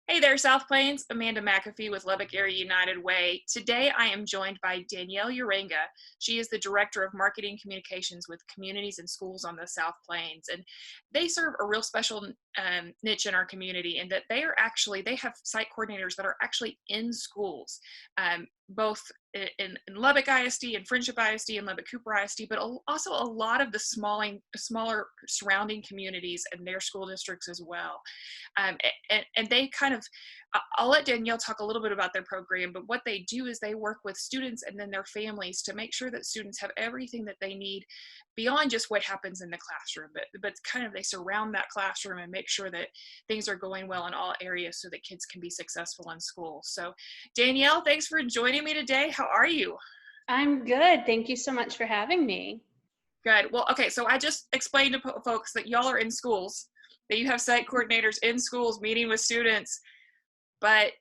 Hey there, South Plains. Amanda McAfee with Lubbock Area United Way. Today I am joined by Danielle Uranga. She is the Director of Marketing Communications with communities and schools on the South Plains. And they serve a real special niche in our community in that they have site coordinators that are actually in schools, both in Lubbock ISD and Friendship ISD and Lubbock Cooper ISD, but also a lot of the smaller surrounding communities and their school districts as well. And they kind of, I'll let Danielle talk a little bit about their program, but what they do is they work with students and then their families to make sure that students have everything that they need beyond just what happens in the classroom, but kind of they surround that classroom and make sure that things are going well in all areas so that kids can be successful in school. So Danielle, thanks for joining me today. How are you? I'm good. Thank you so much for having me. Good. Well, okay, so I just explained to folks that y'all are in schools, that you have site coordinators in schools meeting with students, but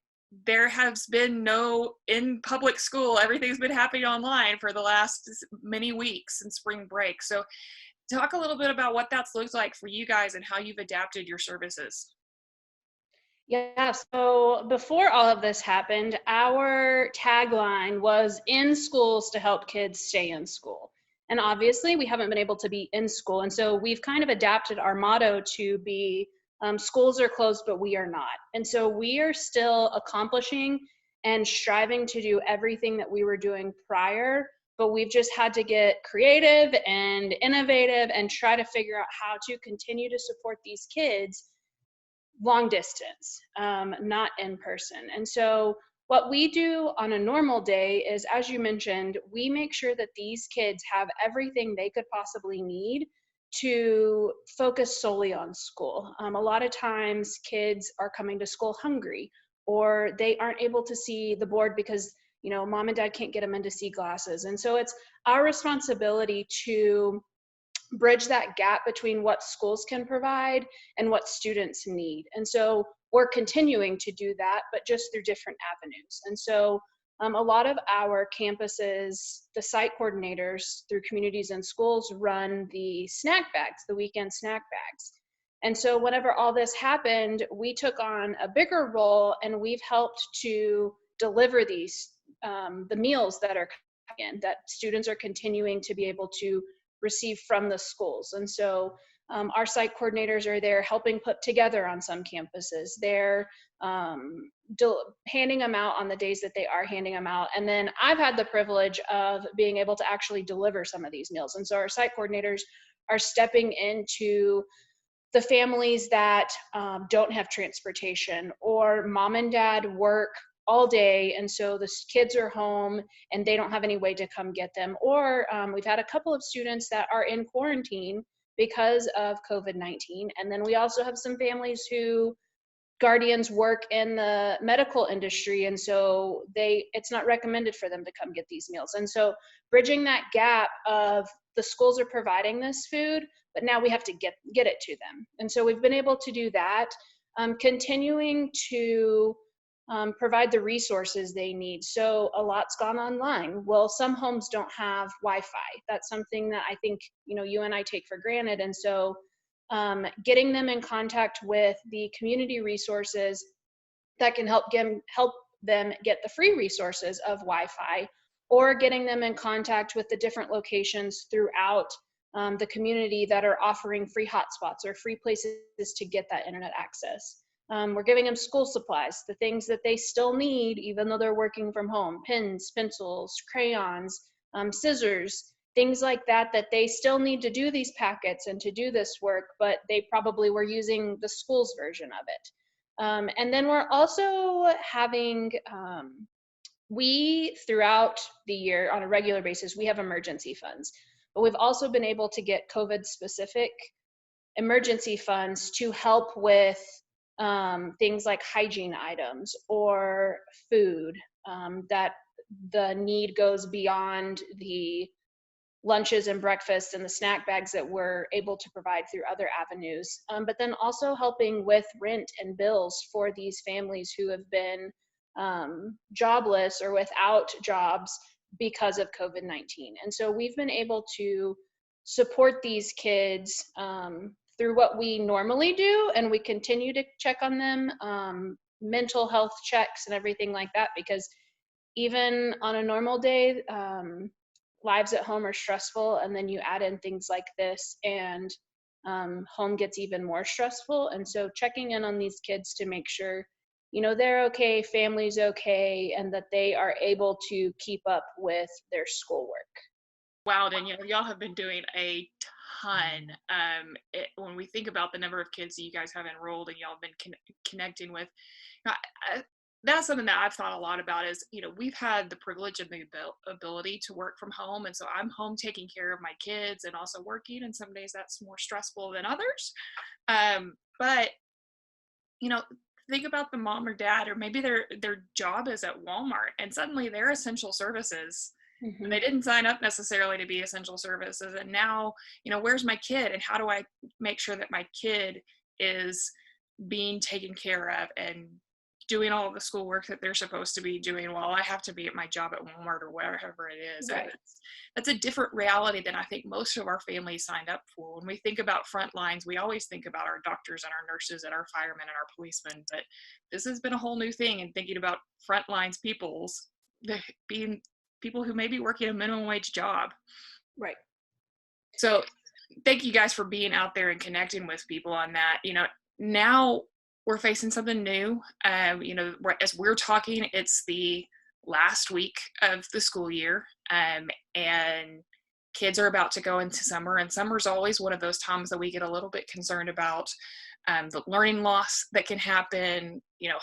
there has been no in public school. Everything's been happening online for the last many weeks in spring break. So talk a little bit about what that's looked like for you guys and how you've adapted your services. Yeah, so before all of this happened, our tagline was in schools to help kids stay in school. And obviously, we haven't been able to be in school. And so we've kind of adapted our motto to be schools are closed, but we are not. And so we are still accomplishing and striving to do everything that we were doing prior, but we've just had to get creative and innovative and try to figure out how to continue to support these kids long distance, not in person. And so what we do on a normal day is, as you mentioned, we make sure that these kids have everything they could possibly need to focus solely on school. A lot of times kids are coming to school hungry, or they aren't able to see the board because mom and dad can't get them in to see glasses. And so it's our responsibility to bridge that gap between what schools can provide and what students need. And so we're continuing to do that, but just through different avenues. And so a lot of our campuses, the site coordinators through communities and schools run the snack bags, the weekend snack bags. And so whenever all this happened, we took on a bigger role and we've helped to deliver these, the meals that are coming in, that students are continuing to be able to receive from the schools. And so our site coordinators are there helping put together on some campuses. They're handing them out on the days that they are handing them out. And then I've had the privilege of being able to actually deliver some of these meals. And so our site coordinators are stepping into the families that don't have transportation, or mom and dad work all day, and so the kids are home and they don't have any way to come get them. Or we've had a couple of students that are in quarantine because of COVID-19. And then we also have some families who guardians work in the medical industry, and so it's not recommended for them to come get these meals. And so bridging that gap of the schools are providing this food, but now we have to get it to them. And so we've been able to do that, continuing to provide the resources they need. So a lot's gone online. Well, some homes don't have Wi-Fi. That's something that I think you and I take for granted. And so getting them in contact with the community resources that can help them get the free resources of Wi-Fi, or getting them in contact with the different locations throughout the community that are offering free hotspots or free places to get that internet access. We're giving them school supplies, the things that they still need even though they're working from home: pens, pencils, crayons, scissors, things like that they still need to do these packets and to do this work, but they probably were using the school's version of it. And then we're also having, throughout the year on a regular basis, we have emergency funds, but we've also been able to get COVID specific emergency funds to help with things like hygiene items or food, that the need goes beyond the lunches and breakfasts and the snack bags that we're able to provide through other avenues. But then also helping with rent and bills for these families who have been jobless or without jobs because of COVID-19. And so we've been able to support these kids through what we normally do, and we continue to check on them, mental health checks and everything like that, because even on a normal day, lives at home are stressful, and then you add in things like this, and home gets even more stressful. And so checking in on these kids to make sure, they're okay, family's okay, and that they are able to keep up with their schoolwork. Wow, Danielle, y'all have been doing a ton. When we think about the number of kids that you guys have enrolled and y'all have been connecting with, I, that's something that I've thought a lot about. Is we've had the privilege and the ability to work from home, and so I'm home taking care of my kids and also working. And some days that's more stressful than others. But think about the mom or dad, or maybe their job is at Walmart, and suddenly they're essential services. Mm-hmm. They didn't sign up necessarily to be essential services. And now, where's my kid, and how do I make sure that my kid is being taken care of and doing all of the schoolwork that they're supposed to be doing while I have to be at my job at Walmart or wherever it is. Right. That's a different reality than I think most of our families signed up for. When we think about front lines, we always think about our doctors and our nurses and our firemen and our policemen, but this has been a whole new thing. And thinking about front lines peoples being people who may be working a minimum wage job. Right. So thank you guys for being out there and connecting with people on that. Now we're facing something new. As we're talking, it's the last week of the school year, and kids are about to go into summer, and summer's always one of those times that we get a little bit concerned about the learning loss that can happen,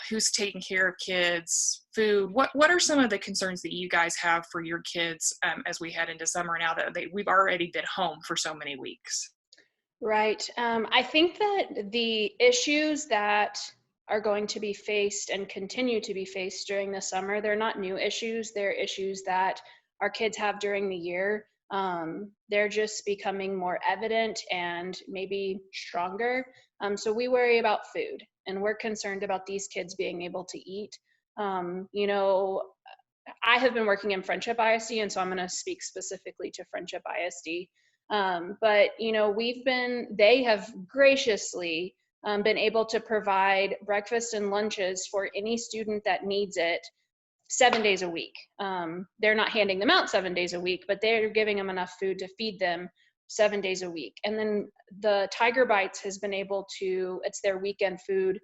who's taking care of kids, food. What are some of the concerns that you guys have for your kids as we head into summer now that we've already been home for so many weeks? Right. I think that the issues that are going to be faced and continue to be faced during the summer, they're not new issues. They're issues that our kids have during the year. They're just becoming more evident and maybe stronger. So we worry about food, and we're concerned about these kids being able to eat. I have been working in Friendship ISD, and so I'm going to speak specifically to Friendship ISD. But they have graciously been able to provide breakfast and lunches for any student that needs it 7 days a week. They're not handing them out 7 days a week, but they're giving them enough food to feed them 7 days a week. And then the Tiger Bites has been able to, it's their weekend food,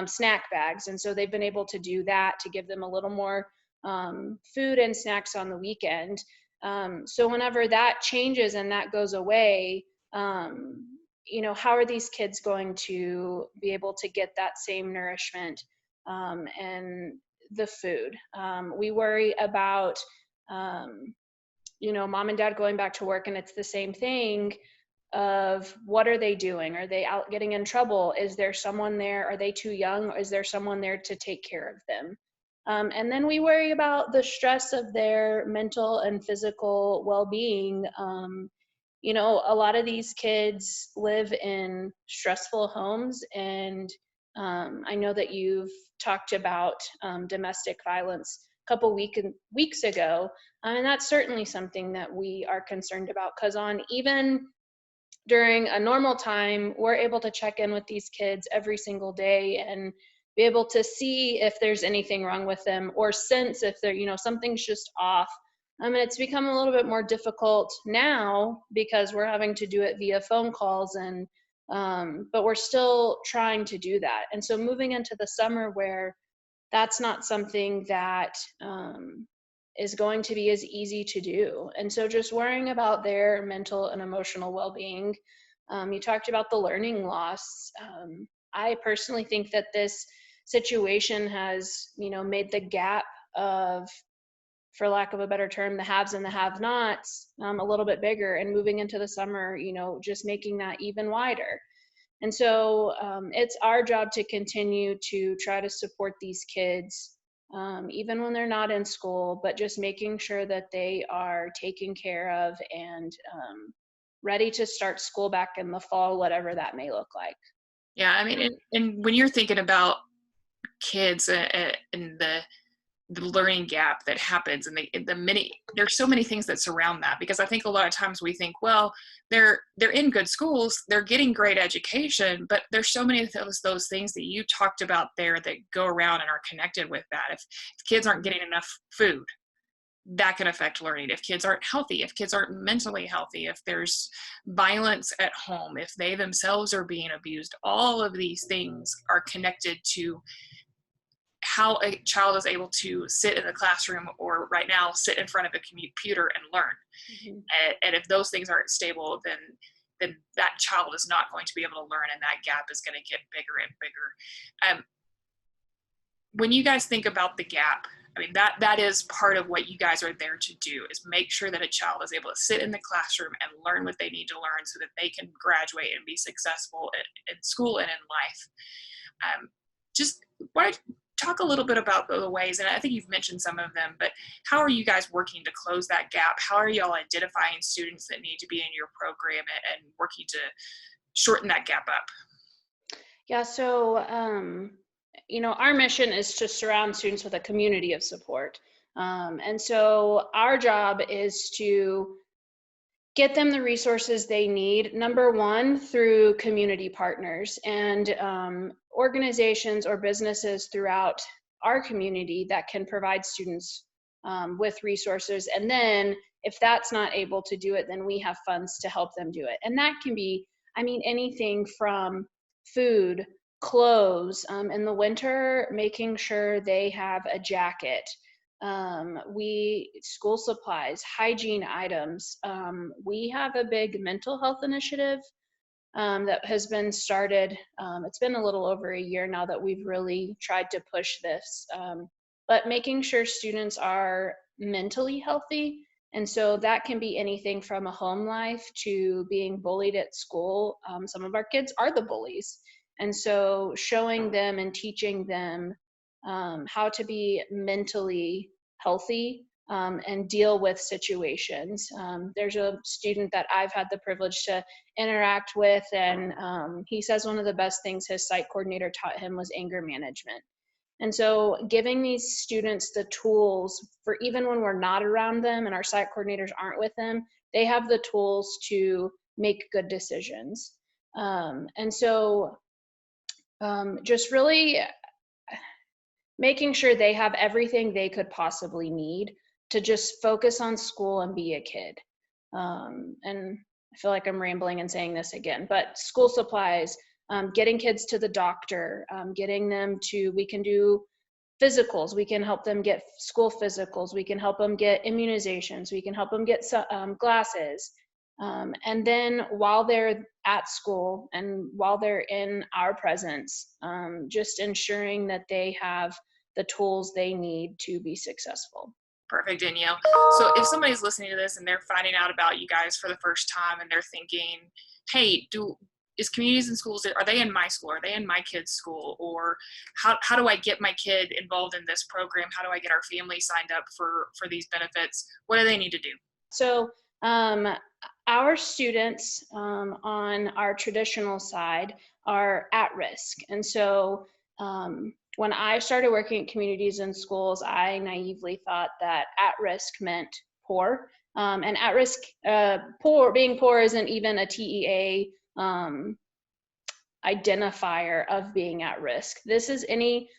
snack bags. And so they've been able to do that to give them a little more food and snacks on the weekend. So whenever that changes and that goes away, how are these kids going to be able to get that same nourishment and the food? We worry about, mom and dad going back to work, and it's the same thing of what are they doing? Are they out getting in trouble? Is there someone there? Are they too young? Or is there someone there to take care of them? And then we worry about the stress of their mental and physical well-being. A lot of these kids live in stressful homes, and I know that you've talked about domestic violence a couple weeks ago, and that's certainly something that we are concerned about, because on even during a normal time, we're able to check in with these kids every single day and be able to see if there's anything wrong with them, or sense if something's just off. It's become a little bit more difficult now because we're having to do it via phone calls, and but we're still trying to do that. And so moving into the summer where that's not something that is going to be as easy to do. And so just worrying about their mental and emotional well-being. You talked about the learning loss. I personally think that this situation has, made the gap of, for lack of a better term, the haves and the have-nots a little bit bigger, and moving into the summer, just making that even wider. And so it's our job to continue to try to support these kids, even when they're not in school, but just making sure that they are taken care of and ready to start school back in the fall, whatever that may look like. Yeah, I mean, and when you're thinking about kids and the learning gap that happens, and there's so many things that surround that, because I think a lot of times we think, well, they're in good schools, they're getting great education, but there's so many of those things that you talked about there that go around and are connected with that. If kids aren't getting enough food, that can affect learning. If kids aren't healthy, if kids aren't mentally healthy, if there's violence at home, if they themselves are being abused, all of these things are connected to how a child is able to sit in the classroom, or right now sit in front of a computer and learn. Mm-hmm. And if those things aren't stable, then that child is not going to be able to learn, and that gap is going to get bigger and bigger. When you guys think about the gap, I mean, that is part of what you guys are there to do, is make sure that a child is able to sit in the classroom and learn what they need to learn so that they can graduate and be successful in school and in life. Just want to talk a little bit about the ways, and I think you've mentioned some of them, but how are you guys working to close that gap? How are y'all identifying students that need to be in your program and working to shorten that gap up? Yeah, so our mission is to surround students with a community of support. And so our job is to get them the resources they need, number one, through community partners and organizations or businesses throughout our community that can provide students with resources. And then if that's not able to do it, then we have funds to help them do it. And that can be, anything from food, clothes, in the winter, making sure they have a jacket, school supplies, hygiene items. We have a big mental health initiative that has been started. It's been a little over a year now that we've really tried to push this, but making sure students are mentally healthy. And so that can be anything from a home life to being bullied at school. Some of our kids are the bullies. And so showing them and teaching them how to be mentally healthy and deal with situations. There's a student that I've had the privilege to interact with, and he says one of the best things his site coordinator taught him was anger management. And so giving these students the tools for even when we're not around them and our site coordinators aren't with them, they have the tools to make good decisions. And so just really making sure they have everything they could possibly need to just focus on school and be a kid. And I feel like I'm rambling and saying this again, but school supplies, getting kids to the doctor, getting them to, we can do physicals, we can help them get school physicals, we can help them get immunizations, we can help them get glasses. And then while they're at school and while they're in our presence, just ensuring that they have the tools they need to be successful. Perfect, Danielle. So if somebody's listening to this and they're finding out about you guys for the first time and they're thinking, hey, is communities in schools, are they in my school? Are they in my kid's school? Or how do I get my kid involved in this program? How do I get our family signed up for these benefits? What do they need to do? So our students on our traditional side are at risk. And so when I started working at communities and schools, I naively thought that at risk meant poor. And at risk, being poor isn't even a TEA identifier of being at risk. This is any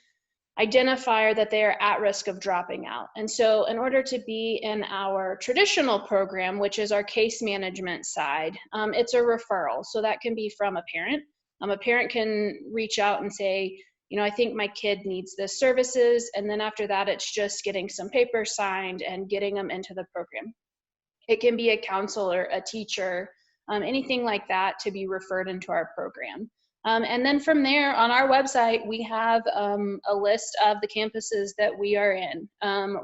identifier that they are at risk of dropping out. And so in order to be in our traditional program, which is our case management side, it's a referral. So that can be from a parent. A parent can reach out and say, I think my kid needs this services. And then after that, it's just getting some papers signed and getting them into the program. It can be a counselor, a teacher, anything like that to be referred into our program. And then from there, on our website, we have a list of the campuses that we are in.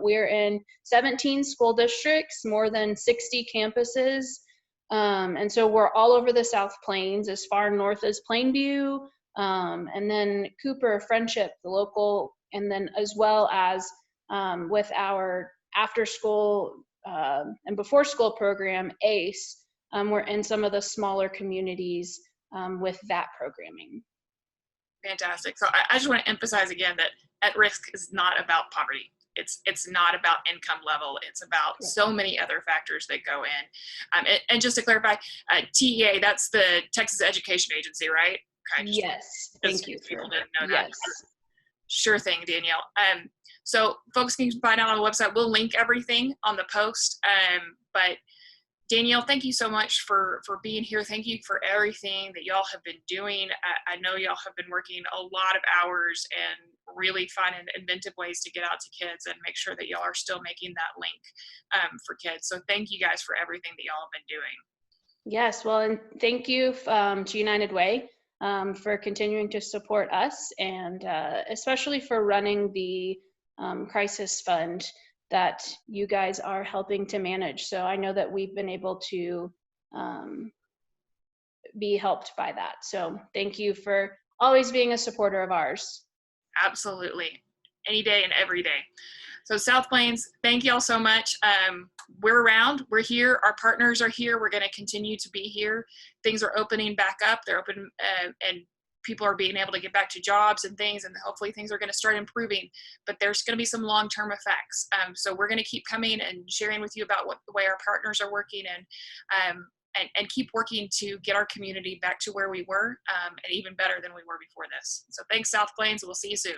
We are in 17 school districts, more than 60 campuses. And so we're all over the South Plains, as far north as Plainview, and then Cooper, Friendship, the local, and then as well as with our after school and before school program, ACE, we're in some of the smaller communities with that programming. Fantastic. So I just want to emphasize again that at risk is not about poverty. it's not about income level. It's about so many other factors that go in. And just to clarify, TEA, that's the Texas Education Agency, right? Okay, Yes, thank you people for, didn't know that. yes. Sure thing, Danielle. So folks can find out on the website. We'll link everything on the post. But Danielle, thank you so much for being here. Thank you for everything that y'all have been doing. I know y'all have been working a lot of hours and really finding inventive ways to get out to kids and make sure that y'all are still making that link for kids. So thank you guys for everything that y'all have been doing. Yes, well, and thank you to United Way for continuing to support us, and especially for running the crisis fund that you guys are helping to manage. So I know that we've been able to be helped by that. So thank you for always being a supporter of ours. Absolutely. Any day and every day. So South Plains, thank y'all so much. We're around, we're here, our partners are here, we're gonna continue to be here. Things are opening back up, they're open, and people are being able to get back to jobs and things, and hopefully things are gonna start improving, but there's gonna be some long-term effects. So we're gonna keep coming and sharing with you about what the way our partners are working, and keep working to get our community back to where we were, and even better than we were before this. So thanks, South Plains, we'll see you soon.